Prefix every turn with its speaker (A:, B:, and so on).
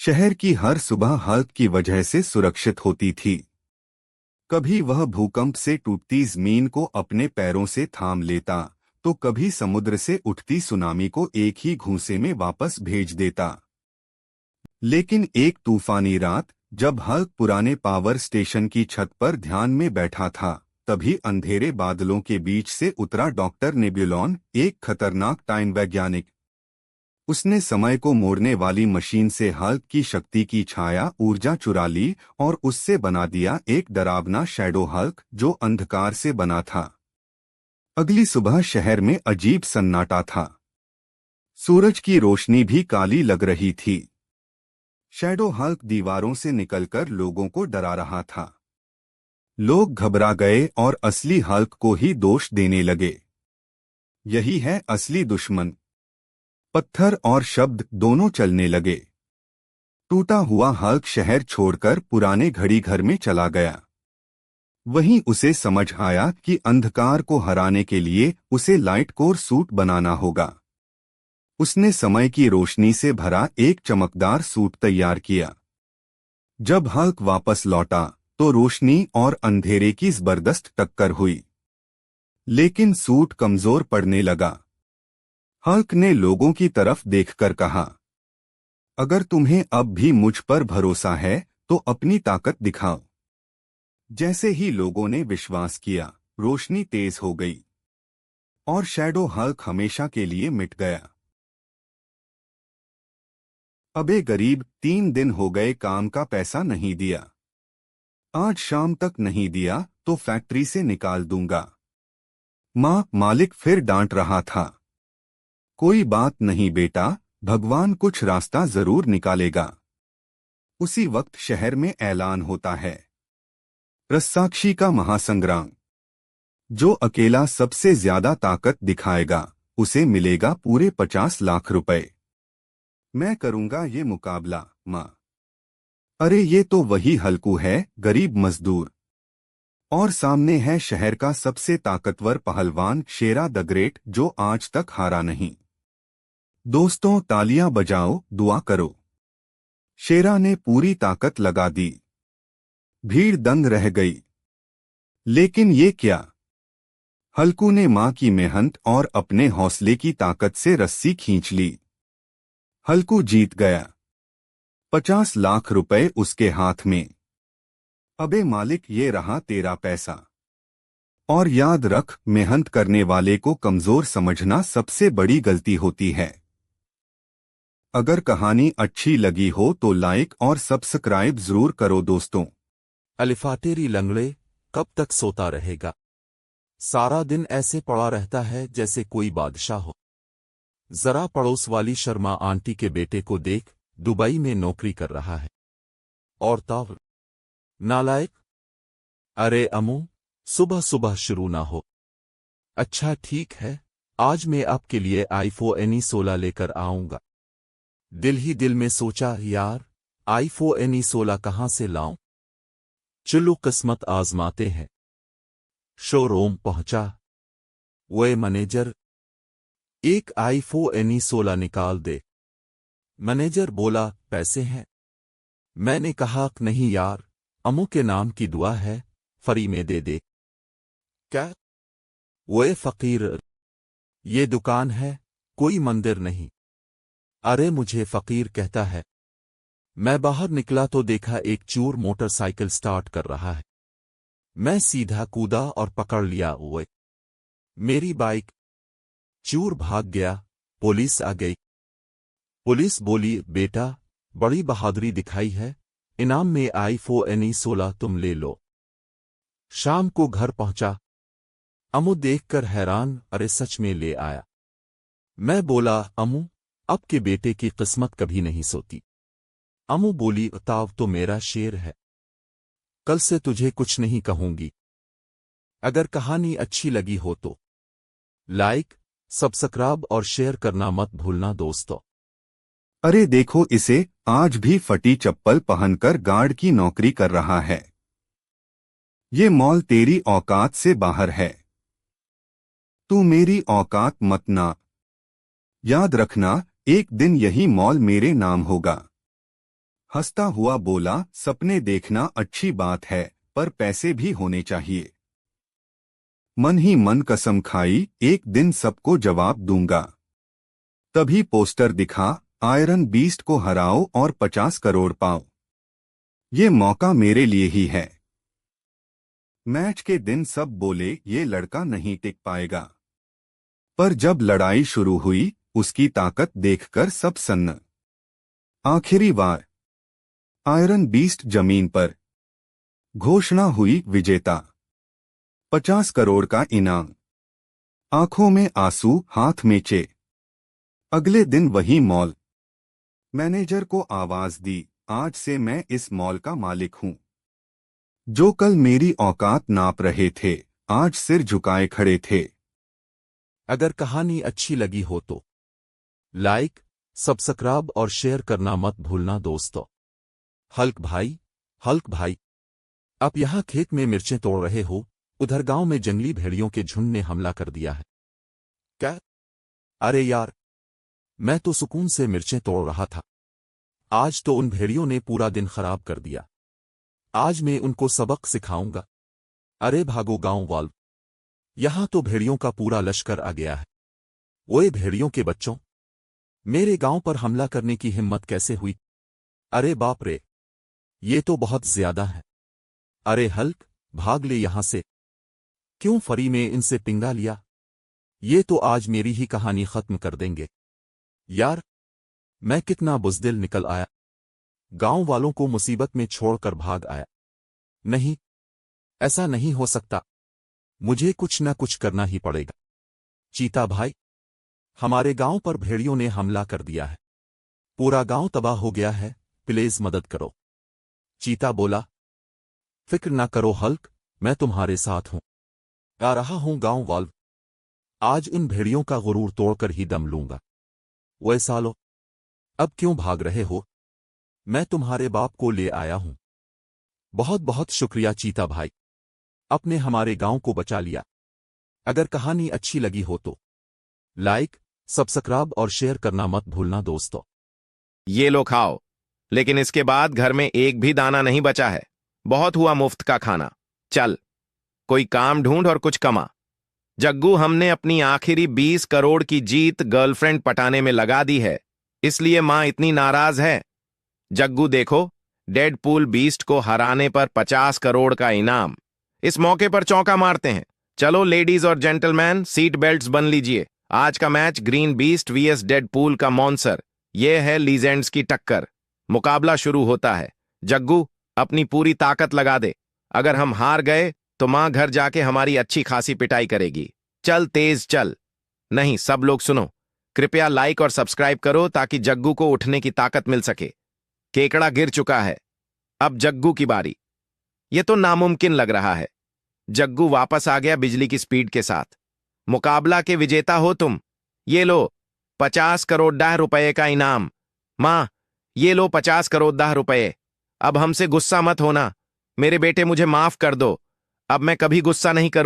A: शहर की हर सुबह हल्क की वजह से सुरक्षित होती थी। कभी वह भूकंप से टूटती जमीन को अपने पैरों से थाम लेता, तो कभी समुद्र से उठती सुनामी को एक ही घूंसे में वापस भेज देता। लेकिन एक तूफानी रात, जब हल्क पुराने पावर स्टेशन की छत पर ध्यान में बैठा था, तभी अंधेरे बादलों के बीच से उतरा डॉक्टर नेबुलॉन, एक खतरनाक टाइम वैज्ञानिक। उसने समय को मोड़ने वाली मशीन से हल्क की शक्ति की छाया ऊर्जा चुरा ली और उससे बना दिया एक डरावना शैडो हल्क जो अंधकार से बना था। अगली सुबह शहर में अजीब सन्नाटा था। सूरज की रोशनी भी काली लग रही थी। शैडो हल्क दीवारों से निकलकर लोगों को डरा रहा था। लोग घबरा गए और असली हल्क को ही दोष देने लगे। यही है असली दुश्मन। पत्थर और शब्द दोनों चलने लगे। टूटा हुआ हल्क शहर छोड़कर पुराने घड़ी घर में चला गया। वहीं उसे समझ आया कि अंधकार को हराने के लिए उसे लाइट कोर सूट बनाना होगा। उसने समय की रोशनी से भरा एक चमकदार सूट तैयार किया। जब हल्क वापस लौटा तो रोशनी और अंधेरे की जबरदस्त टक्कर हुई, लेकिन सूट कमजोर पड़ने लगा। हल्क ने लोगों की तरफ देखकर कहा, अगर तुम्हें अब भी मुझ पर भरोसा है तो अपनी ताकत दिखाओ। जैसे ही लोगों ने विश्वास किया, रोशनी तेज हो गई और शैडो हल्क हमेशा के लिए मिट गया। अबे गरीब, 3 दिन हो गए काम का पैसा नहीं दिया। आज शाम तक नहीं दिया तो फैक्ट्री से निकाल दूंगा। मालिक फिर डांट रहा था। कोई बात नहीं बेटा, भगवान कुछ रास्ता जरूर निकालेगा। उसी वक्त शहर में ऐलान होता है, रस्साकशी का महासंग्राम। जो अकेला सबसे ज्यादा ताकत दिखाएगा उसे मिलेगा पूरे 50 लाख रुपए। मैं करूंगा ये मुकाबला, माँ। अरे ये तो वही हल्कू है, गरीब मजदूर। और सामने है शहर का सबसे ताकतवर पहलवान शेरा द ग्रेट, जो आज तक हारा नहीं। दोस्तों तालियां बजाओ, दुआ करो। शेरा ने पूरी ताकत लगा दी। भीड़ दंग रह गई। लेकिन ये क्या? हल्कू ने मां की मेहनत और अपने हौसले की ताकत से रस्सी खींच ली। हल्कू जीत गया। 50 लाख रुपए उसके हाथ में। अबे मालिक, ये रहा तेरा पैसा। और याद रख, मेहनत करने वाले को कमजोर समझना सबसे बड़ी गलती होती है। अगर कहानी अच्छी लगी हो तो लाइक और सब्सक्राइब जरूर करो दोस्तों।
B: अलिफा तेरी लंगड़े, कब तक सोता रहेगा? सारा दिन ऐसे पड़ा रहता है जैसे कोई बादशाह हो। जरा पड़ोस वाली शर्मा आंटी के बेटे को देख, दुबई में नौकरी कर रहा है। और ताव नालायक। अरे अमू, सुबह सुबह शुरू ना हो। अच्छा ठीक है, आज मैं आपके लिए iPhone 16 लेकर आऊंगा। दिल ही दिल में सोचा, यार iPhone 16 कहां से लाऊं? चलो किस्मत आजमाते हैं। शोरूम पहुंचा। वे मैनेजर, एक iPhone 16 निकाल दे। मैनेजर बोला, पैसे हैं? मैंने कहा, नहीं यार, अमू के नाम की दुआ है, फ्री में दे दे। क्या? वे फकीर, ये दुकान है, कोई मंदिर नहीं। अरे मुझे फकीर कहता है। मैं बाहर निकला तो देखा एक चोर मोटरसाइकिल स्टार्ट कर रहा है। मैं सीधा कूदा और पकड़ लिया ओए। मेरी बाइक। चोर भाग गया। पुलिस आ गई। पुलिस बोली, बेटा बड़ी बहादुरी दिखाई है, इनाम में iPhone 16 तुम ले लो। शाम को घर पहुंचा। अमू देखकर हैरान, अरे सच में ले आया? मैं बोला, अमू, अब के बेटे की किस्मत कभी नहीं सोती। अमू बोली, ताव तो मेरा शेर है, कल से तुझे कुछ नहीं कहूंगी। अगर कहानी अच्छी लगी हो तो लाइक, सब्सक्राइब और शेयर करना मत भूलना दोस्तों।
A: अरे देखो इसे, आज भी फटी चप्पल पहनकर गार्ड की नौकरी कर रहा है। ये मॉल तेरी औकात से बाहर है। तू मेरी औकात मत ना। याद रखना, एक दिन यही मॉल मेरे नाम होगा। हंसता हुआ बोला, सपने देखना अच्छी बात है, पर पैसे भी होने चाहिए। मन ही मन कसम खाई, एक दिन सबको जवाब दूंगा। तभी पोस्टर दिखा, आयरन बीस्ट को हराओ और 50 करोड़ पाओ। ये मौका मेरे लिए ही है। मैच के दिन सब बोले ये लड़का नहीं टिक पाएगा, पर जब लड़ाई शुरू हुई उसकी ताकत देखकर सब सन्न। आखिरी बार आयरन बीस्ट जमीन पर, घोषणा हुई विजेता। 50 करोड़ का इनाम। आंखों में आंसू, हाथ में चे। अगले दिन वही मॉल। मैनेजर को आवाज दी, आज से मैं इस मॉल का मालिक हूं। जो कल मेरी औकात नाप रहे थे, आज सिर झुकाए खड़े थे।
B: अगर कहानी अच्छी लगी हो तो लाइक, सब्सक्राइब और शेयर करना मत भूलना दोस्तों। हल्क भाई, आप यहाँ खेत में मिर्चें तोड़ रहे हो, उधर गांव में जंगली भेड़ियों के झुंड ने हमला कर दिया है। क्या? अरे यार, मैं तो सुकून से मिर्चें तोड़ रहा था। आज तो उन भेड़ियों ने पूरा दिन खराब कर दिया। आज मैं उनको सबक सिखाऊंगा। अरे भागो गांव वालों, यहां तो भेड़ियों का पूरा लश्कर आ गया है। ओए भेड़ियों के बच्चों, मेरे गांव पर हमला करने की हिम्मत कैसे हुई? अरे बाप रे, ये तो बहुत ज्यादा है। अरे हल्क, भाग ले यहां से। क्यों फरी में इनसे पिंगा लिया? ये तो आज मेरी ही कहानी खत्म कर देंगे। यार, मैं कितना बुज़दिल निकल आया। गांव वालों को मुसीबत में छोड़कर भाग आया। नहीं, ऐसा नहीं हो सकता। मुझे कुछ न कुछ करना ही पड़ेगा। चीता भाई, हमारे गांव पर भेड़ियों ने हमला कर दिया है। पूरा गांव तबाह हो गया है, प्लीज मदद करो। चीता बोला, फिक्र ना करो हल्क, मैं तुम्हारे साथ हूं। आ रहा हूं गांव वालों। आज इन भेड़ियों का गुरूर तोड़कर ही दम लूंगा। वे सालो, अब क्यों भाग रहे हो? मैं तुम्हारे बाप को ले आया हूं। बहुत बहुत शुक्रिया चीता भाई, आपने हमारे गांव को बचा लिया। अगर कहानी अच्छी लगी हो तो लाइक, सब्सक्राइब और शेयर करना मत भूलना दोस्तों।
C: ये लो खाओ, लेकिन इसके बाद घर में एक भी दाना नहीं बचा है। बहुत हुआ मुफ्त का खाना। चल, कोई काम ढूंढ और कुछ कमा। जग्गू, हमने अपनी आखिरी 20 करोड़ की जीत गर्लफ्रेंड पटाने में लगा दी है, इसलिए मां इतनी नाराज है। जग्गू देखो, डेडपूल बीस्ट को हराने पर 50 करोड़ का इनाम। इस मौके पर चौका मारते हैं। चलो लेडीज और जेंटलमैन, सीट बेल्ट्स बन लीजिए। आज का match green beast vs Deadpool का मॉन्सर। यह है लीजेंड्स की टक्कर। मुकाबला शुरू होता है। जग्गू, अपनी पूरी ताकत लगा दे। अगर हम हार गए तो मां घर जाके हमारी अच्छी खासी पिटाई करेगी। चल तेज चल। नहीं, सब लोग सुनो, कृपया लाइक और सब्सक्राइब करो ताकि जग्गू को उठने की ताकत मिल सके। केकड़ा गिर चुका है, अब जग्गू की बारी। यह तो नामुमकिन लग रहा है। जग्गू वापस आ गया बिजली की स्पीड के साथ। मुकाबला के विजेता हो तुम। ये लो 50 करोड़ रुपए का इनाम। मां, ये लो 50 करोड़ रुपए। अब हमसे गुस्सा मत होना। मेरे बेटे, मुझे माफ कर दो। अब मैं कभी गुस्सा नहीं करूं।